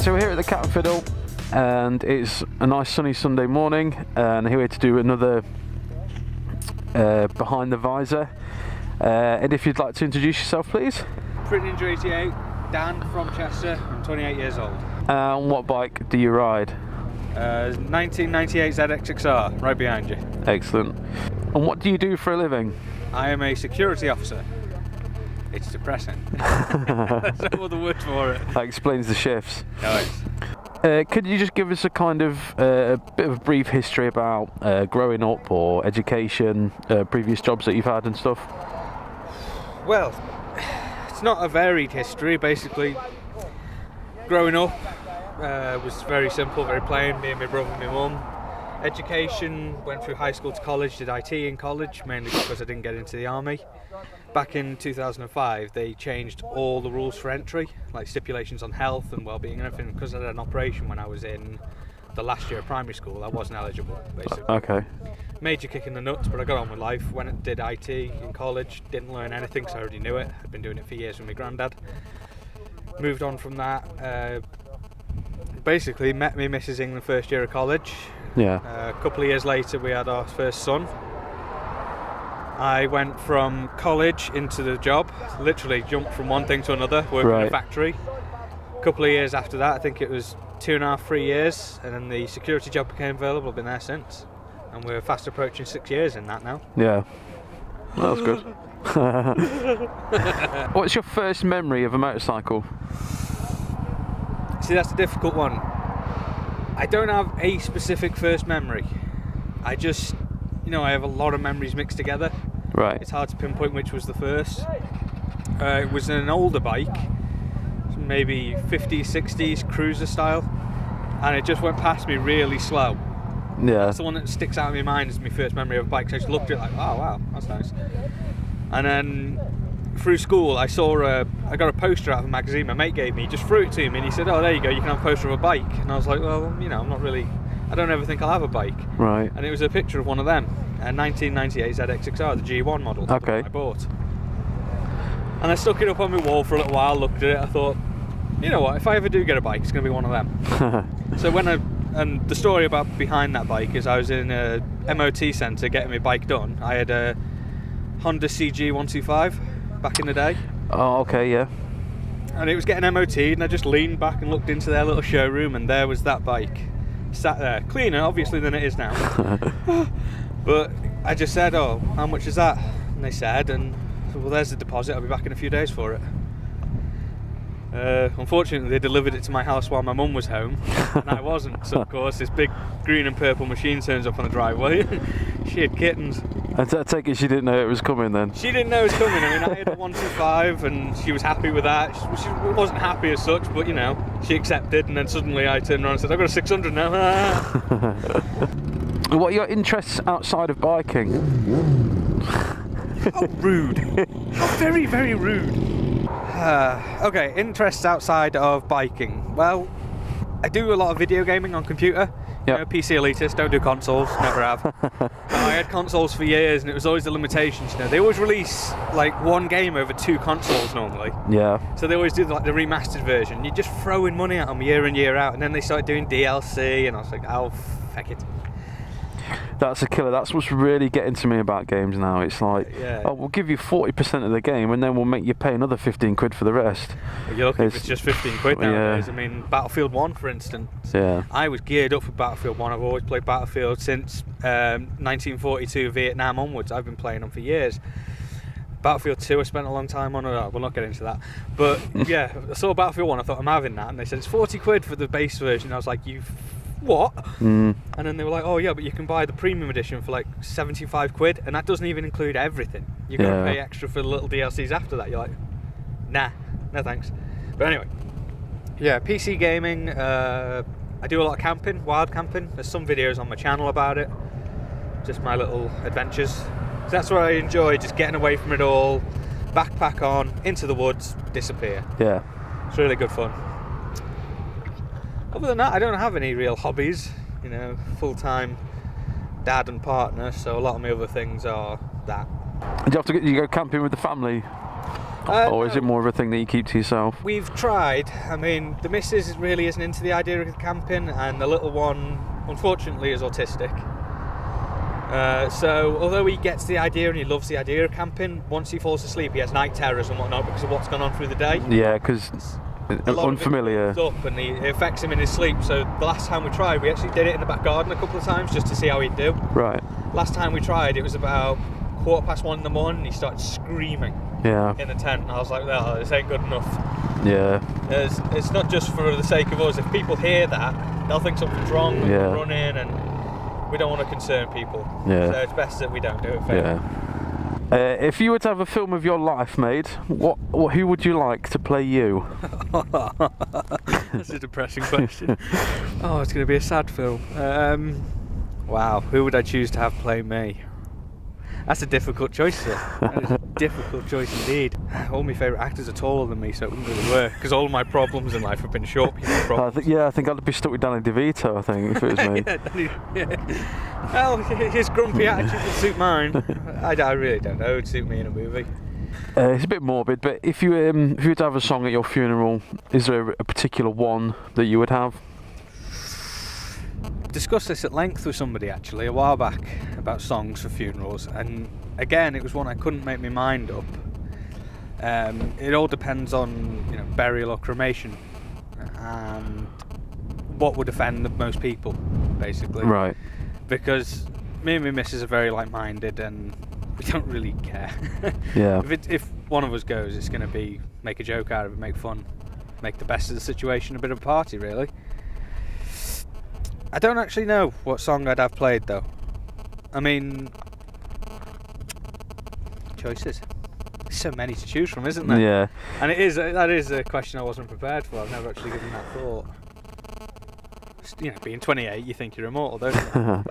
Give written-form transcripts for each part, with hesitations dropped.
So we're here at the Cat and Fiddle, and it's a nice sunny Sunday morning, and here to do another behind the visor. And if you'd like to introduce yourself, please. Print Ninja 88, Dan from Chester. I'm 28 years old. And what bike do you ride? 1998 gsxr, right behind you. Excellent. And what do you do for a living? I am a security officer. It's depressing. That's no other word for it. That explains the shifts. No, it's... Could you just give us a kind of a bit of a brief history about growing up or education, previous jobs that you've had and stuff? Well, it's not a varied history. Basically, growing up was very simple, very plain. Me and my brother and my mum. Education, went through high school to college, did IT in college, mainly because I didn't get into the army. Back in 2005, they changed all the rules for entry, like stipulations on health and well-being and everything. Because I had an operation when I was in the last year of primary school, I wasn't eligible, basically. Okay. Major kick in the nuts, but I got on with life. Went and did IT in college, didn't learn anything, so I already knew it. I'd been doing it for years with my granddad. Moved on from that. Basically, met me missus in the first year of college. Yeah. A couple of years later, we had our first son. I went from college into the job, literally jumped from one thing to another, working in a factory. A couple of years after that, I think it was 2.5, 3 years, and then the security job became available. I've been there since, and we're fast approaching 6 years in that now. Yeah. Well, that's good. What's your first memory of a motorcycle? See, that's a difficult one. I don't have a specific first memory. I just, I have a lot of memories mixed together. Right. It's hard to pinpoint which was the first. It was an older bike, maybe 50s, 60s, cruiser style, and it just went past me really slow. Yeah. That's the one that sticks out in my mind as my first memory of a bike. So I just looked at it like, oh wow, that's nice. And then through school, I got a poster out of a magazine my mate gave me. He just threw it to me and he said, oh, there you go, you can have a poster of a bike. And I was like, well, I'm not really, I don't ever think I'll have a bike. Right. And it was a picture of one of them, a 1998 gsxr, the G1 model. Okay. I bought. And I stuck it up on my wall for a little while, looked at it, I thought, you know what, if I ever do get a bike, it's going to be one of them. So and the story behind that bike is I was in a MOT centre getting my bike done. I had a Honda CG 125 back in the day. Oh, okay, yeah. And it was getting MOT'd, and I just leaned back and looked into their little showroom, and there was that bike sat there, cleaner obviously than it is now. But I just said, oh, how much is that? And they said, and I said, well, there's the deposit, I'll be back in a few days for it. Unfortunately, they delivered it to my house while my mum was home, and I wasn't. So of course, this big green and purple machine turns up on the driveway. She had kittens. I take it she didn't know it was coming then? She didn't know it was coming. I mean, I had a 125 and she was happy with that. She wasn't happy as such, but she accepted, and then suddenly I turned around and said, I've got a 600 now. What are your interests outside of biking? How rude. How very, very rude. Okay, interests outside of biking. Well, I do a lot of video gaming on computer. Yep. PC elitist, don't do consoles, never have. I had consoles for years, and it was always the limitations. They always release like one game over 2 consoles normally. Yeah. So they always do like the remastered version. You're just throwing money at them year in, year out, and then they started doing DLC, and I was like, oh, feck it. That's a killer. That's what's really getting to me about games now. It's like, oh, we'll give you 40% of the game, and then we'll make you pay another 15 quid for the rest. Well, you're lucky if it's just 15 quid nowadays. I mean, Battlefield 1, for instance. Yeah. I was geared up for Battlefield 1. I've always played Battlefield since 1942 Vietnam onwards. I've been playing them for years. Battlefield 2 I spent a long time on. We'll not get into that. But yeah, I saw Battlefield 1, I thought I'm having that, and they said it's 40 quid for the base version. I was like, what? And then they were like, oh yeah, but you can buy the premium edition for like 75 quid, and that doesn't even include everything. You've got to pay extra for the little DLCs after that. You're like, nah, no thanks. But anyway, yeah, PC gaming, I do a lot of camping, wild camping. There's some videos on my channel about it, just my little adventures. So that's what I enjoy, just getting away from it all, backpack on, into the woods, disappear. Yeah. It's really good fun. Other than that, I don't have any real hobbies, full-time dad and partner, so a lot of my other things are that. Do you have to you go camping with the family? Or is it more of a thing that you keep to yourself? We've tried. I mean, the missus really isn't into the idea of camping, and the little one, unfortunately, is autistic. So, although he gets the idea and he loves the idea of camping, once he falls asleep, he has night terrors and whatnot because of what's gone on through the day. Yeah, because unfamiliar. Up and it affects him in his sleep. So, the last time we tried, we actually did it in the back garden a couple of times just to see how he'd do. Right. Last time we tried, it was about 1:15 in the morning, and he started screaming. Yeah. In the tent, and I was like, "No, this ain't good enough." Yeah. It's not just for the sake of us. If people hear that, they'll think something's wrong and run in, and we don't want to concern people. Yeah. So it's best that we don't do it. Yeah. If you were to have a film of your life made, who would you like to play you? That's a depressing question. Oh, it's going to be a sad film. Wow, who would I choose to have play me? That's a difficult choice, sir. That is a difficult choice indeed. All my favourite actors are taller than me, so it wouldn't really work, because all of my problems in life have been short people problems. I think I'd be stuck with Danny DeVito, I think, if it was me. Well, his grumpy attitude would suit mine. I really don't know, it would suit me in a movie. It's a bit morbid, but if you were to have a song at your funeral, is there a particular one that you would have? Discussed this at length with somebody actually a while back about songs for funerals, and again it was one I couldn't make my mind up. It all depends on burial or cremation and what would offend the most people, basically. Right. Because me and my missus are very like-minded and we don't really care. Yeah. If one of us goes, it's going to be make a joke out of it, make fun, make the best of the situation, a bit of a party really. I don't actually know what song I'd have played though. I mean, choices. There's so many to choose from, isn't there? Yeah. And that is a question I wasn't prepared for. I've never actually given that thought. Being 28, you think you're immortal, don't you?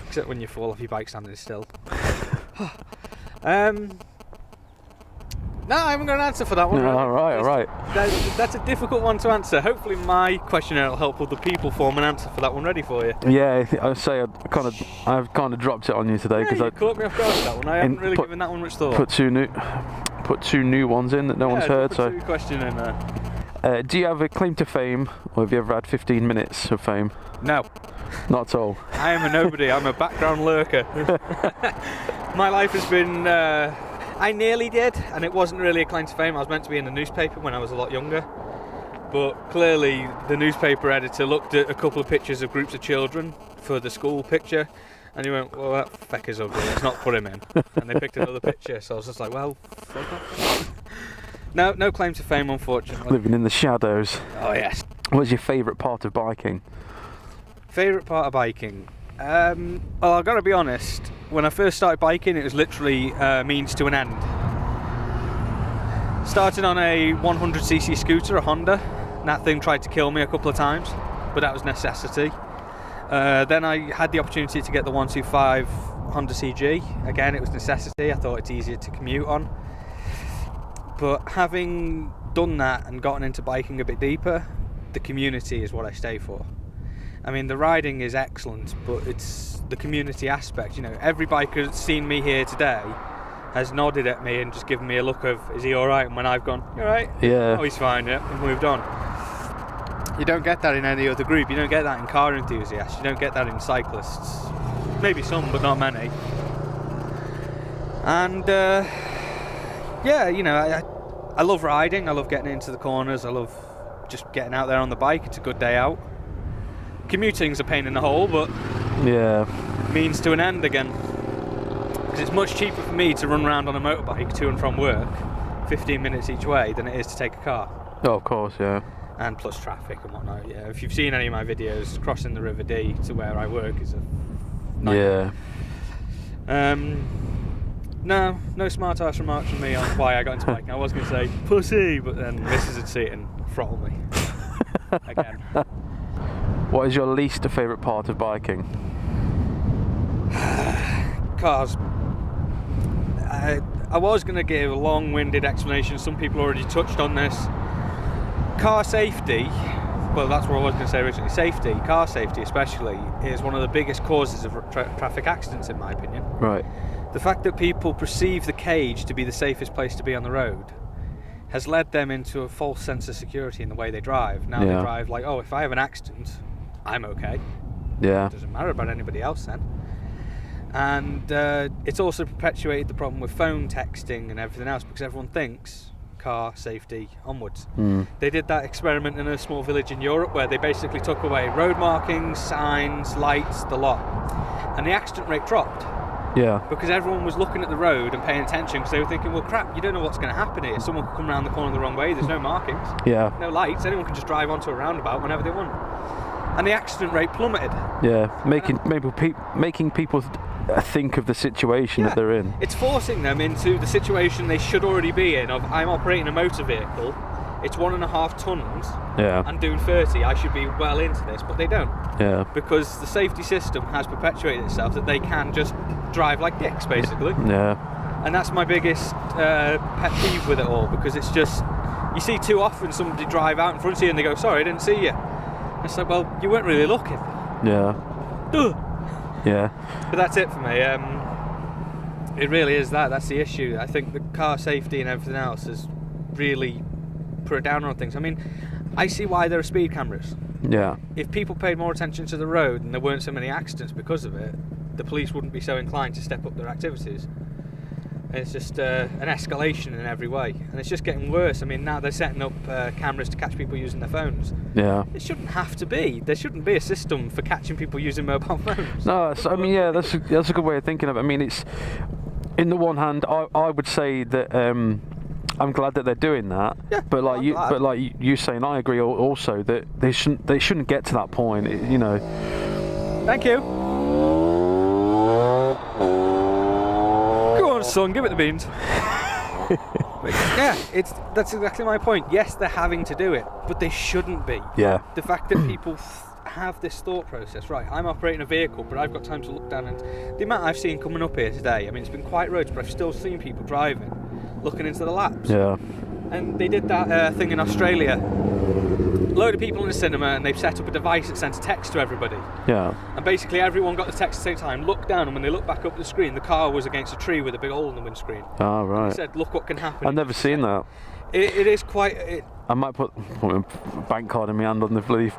Except when you fall off your bike standing still. No, I haven't got an answer for that one. All right. That's a difficult one to answer. Hopefully my questionnaire will help other people form an answer for that one ready for you. Yeah, I'd say I've kind of dropped it on you today because you caught me off guard with that one. I haven't really given that one much thought. Put two new ones in that no one's heard. Put two question in there. Do you have a claim to fame, or have you ever had 15 minutes of fame? No. Not at all. I am a nobody. I'm a background lurker. My life has been. I nearly did, and it wasn't really a claim to fame. I was meant to be in the newspaper when I was a lot younger, but clearly the newspaper editor looked at a couple of pictures of groups of children for the school picture, and he went, "Well, that fecker's ugly, let's not put him in." And they picked another picture, so I was just like, well, fuck off. No claim to fame, unfortunately. Living in the shadows. Oh, yes. What's your favourite part of biking? Favourite part of biking? Well, I've got to be honest, when I first started biking, it was literally means to an end. Started on a 100cc scooter, a Honda. That thing tried to kill me a couple of times, but that was necessity. Then I had the opportunity to get the 125 Honda CG. Again, it was necessity. I thought it's easier to commute on. But having done that and gotten into biking a bit deeper, the community is what I stay for. I mean, the riding is excellent, but it's the community aspect. Every biker that's seen me here today has nodded at me and just given me a look of, is he alright? And when I've gone, you alright? Yeah. Oh, he's fine, yeah, and moved on. You don't get that in any other group. You don't get that in car enthusiasts. You don't get that in cyclists. Maybe some, but not many. And, I love riding. I love getting into the corners. I love just getting out there on the bike. It's a good day out. Commuting's a pain in the hole, but means to an end again. Because it's much cheaper for me to run around on a motorbike to and from work, 15 minutes each way, than it is to take a car. Oh, of course, yeah. And plus traffic and whatnot. Yeah, if you've seen any of my videos, crossing the River Dee to where I work is a nightmare. Yeah. No smart ass remarks from me on why I got into biking. I was going to say pussy, but then Mrs. would see it and throttle me again. What is your least favourite part of biking? Cars. I was going to give a long-winded explanation. Some people already touched on this. Car safety, well, that's what I was going to say originally. Safety, car safety especially, is one of the biggest causes of traffic accidents, in my opinion. Right. The fact that people perceive the cage to be the safest place to be on the road has led them into a false sense of security in the way they drive. Now they drive like, oh, if I have an accident, I'm okay. Yeah. It doesn't matter about anybody else then. And it's also perpetuated the problem with phone texting and everything else, because everyone thinks car safety onwards. They did that experiment in a small village in Europe where they basically took away road markings, signs, lights, the lot, and the accident rate dropped. Yeah. Because everyone was looking at the road and paying attention, because they were thinking, well, crap, you don't know what's going to happen here. Someone could come around the corner the wrong way. There's no markings. Yeah. No lights. Anyone can just drive onto a roundabout whenever they want. And the accident rate plummeted. Yeah. Making people think of the situation that they're in. It's forcing them into the situation they should already be in. Of, I'm operating a motor vehicle. It's 1.5 tons. Yeah. And doing 30. I should be well into this, but they don't. Yeah. Because the safety system has perpetuated itself that they can just drive like dicks, basically. Yeah. And that's my biggest pet peeve with it all, because it's just, you see too often somebody drive out in front of you and they go, sorry, I didn't see you. And it's like, well, you weren't really looking. Yeah. Ugh. Yeah. But that's it for me. It really is that. That's the issue. I think the car safety and everything else has really put it down on things. I mean, I see why there are speed cameras. Yeah. If people paid more attention to the road and there weren't so many accidents because of it, the police wouldn't be so inclined to step up their activities. And it's just an escalation in every way, and it's just getting worse. I mean, now they're setting up cameras to catch people using their phones. Yeah. It shouldn't have to be. There shouldn't be a system for catching people using mobile phones. No, I mean, yeah, that's a good way of thinking of it. I mean, it's, in the one hand, I would say that I'm glad that they're doing that. Yeah, but like you saying, I agree also that they shouldn't get to that point. You know. Thank you. Go on, son, give it the beans. Yeah, that's exactly my point. Yes, they're having to do it, but they shouldn't be. Yeah. The fact that people have this thought process, right, I'm operating a vehicle, but I've got time to look down, and the amount I've seen coming up here today, I mean, it's been quiet roads, but I've still seen people driving, looking into the laps. Yeah. And they did that thing in Australia. A load of people in the cinema, and they've set up a device that sends a text to everybody. Yeah. And basically everyone got the text at the same time, looked down, and when they looked back up the screen, the car was against a tree with a big hole in the windscreen. Oh, right. And it said, look what can happen. I've never seen that. It is quite... I might put a bank card in my hand on the leaf.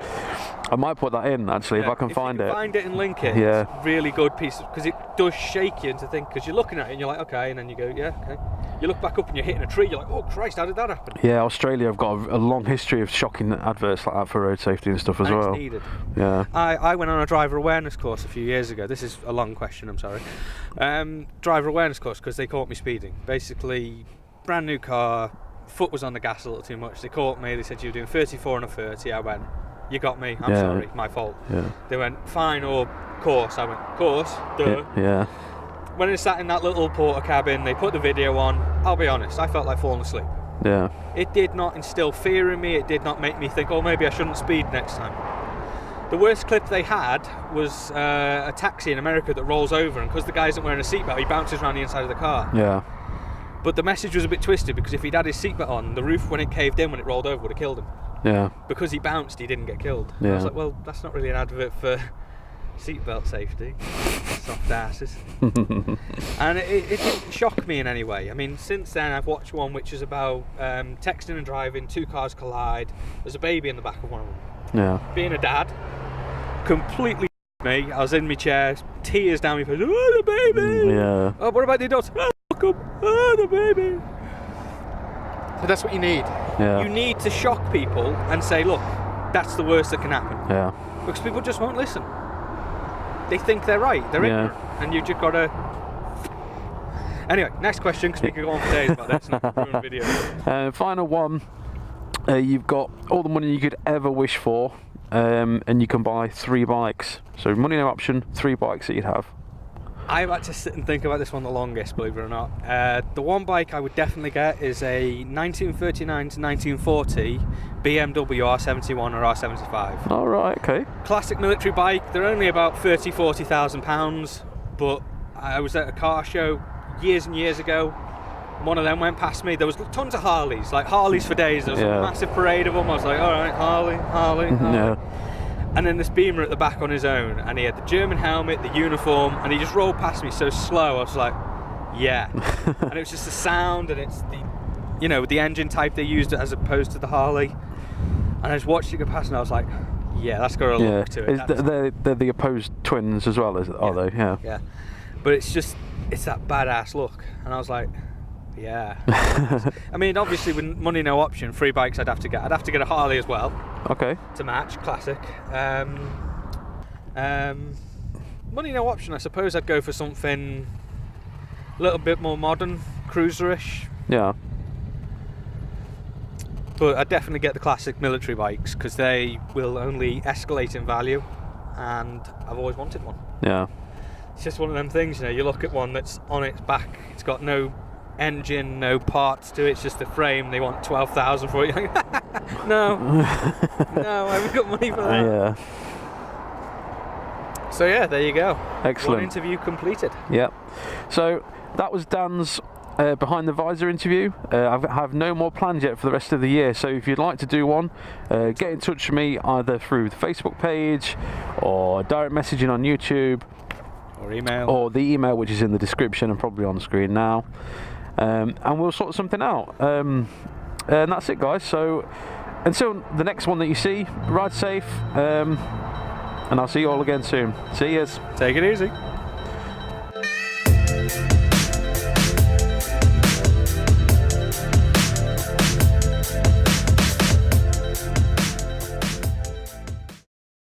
I might put that in, actually, if I can find it. Find it and link it. Yeah. It's a really good piece, because it does shake you into think, because you're looking at it and you're like, okay, and then you go, yeah, okay. You look back up and you're hitting a tree, you're like, oh Christ, how did that happen? Yeah, Australia have got a long history of shocking adverts like that for road safety and stuff as well. It's needed. Yeah. I went on a driver awareness course a few years ago. This is a long question, I'm sorry. Driver awareness course, because they caught me speeding. Basically, brand new car, foot was on the gas a little too much. They caught me, they said, you were doing 34 and a 30. I went, you got me, I'm sorry, my fault. Yeah. They went, fine, or course. I went, course? Duh. Yeah. When I sat in that little porter cabin, they put the video on. I'll be honest, I felt like falling asleep. Yeah. It did not instill fear in me. It did not make me think, oh, maybe I shouldn't speed next time. The worst clip they had was a taxi in America that rolls over, and because the guy isn't wearing a seatbelt, he bounces around the inside of the car. Yeah. But the message was a bit twisted, because if he'd had his seatbelt on, the roof, when it caved in, when it rolled over, would have killed him. Yeah. Because he bounced, he didn't get killed. Yeah. I was like, well, that's not really an advert for seatbelt safety. Soft asses. And it didn't shock me in any way. I mean, since then I've watched one which is about texting and driving, two cars collide, there's a baby in the back of one of them. Yeah. Being a dad, completely me. I was in my chair, tears down my face. Oh, the baby! Yeah. Oh, what about the adults? Oh, fuck 'em. Oh, the baby! But that's what you need. Yeah. You need to shock people and say, look, that's the worst that can happen. Yeah. Because people just won't listen. They think they're right. They're ignorant. And you've just got to... Anyway, next question, because we could go on for days about this and ruin video. Final one. You've got all the money you could ever wish for, and you can buy 3 bikes. So money no option, 3 bikes that you'd have. I've had to sit and think about this one the longest, believe it or not. The one bike I would definitely get is a 1939 to 1940 BMW R71 or R75. All right, okay. Classic military bike. They're only about £30,000-40,000, but I was at a car show years and years ago. One of them went past me. There was tons of Harleys, like Harleys for days. There was a massive parade of them. I was like, all right, Harley. Yeah. And then this Beamer at the back on his own, and he had the German helmet, the uniform, and he just rolled past me so slow. I was like, yeah. And it was just the sound, and it's the you know, the engine type they used as opposed to the Harley. And I just watched it go past, and I was like, yeah, that's got a look to it. They're the opposed twins as well, are they? Yeah. Yeah. But it's that badass look, and I was like, yeah. I mean, obviously, with money no option, 3 bikes I'd have to get a Harley as well. Okay. To match, classic. Money no option, I suppose I'd go for something a little bit more modern, cruiser-ish. Yeah. But I'd definitely get the classic military bikes, because they will only escalate in value, and I've always wanted one. Yeah. It's just one of them things, you know, you look at one that's on its back, it's got no engine, no parts to it, it's just a frame, they want 12,000 for it. You're like, no, I haven't got money for that. Yeah. So yeah, there you go. Excellent. One interview completed. Yeah. So that was Dan's behind the visor interview. I have no more planned yet for the rest of the year, so if you'd like to do one, get in touch with me either through the Facebook page or direct messaging on YouTube or email, or the email which is in the description and probably on the screen now, and we'll sort something out. And that's it, guys. So until the next one that you see, ride safe, and I'll see you all again soon. See yous. Take it easy.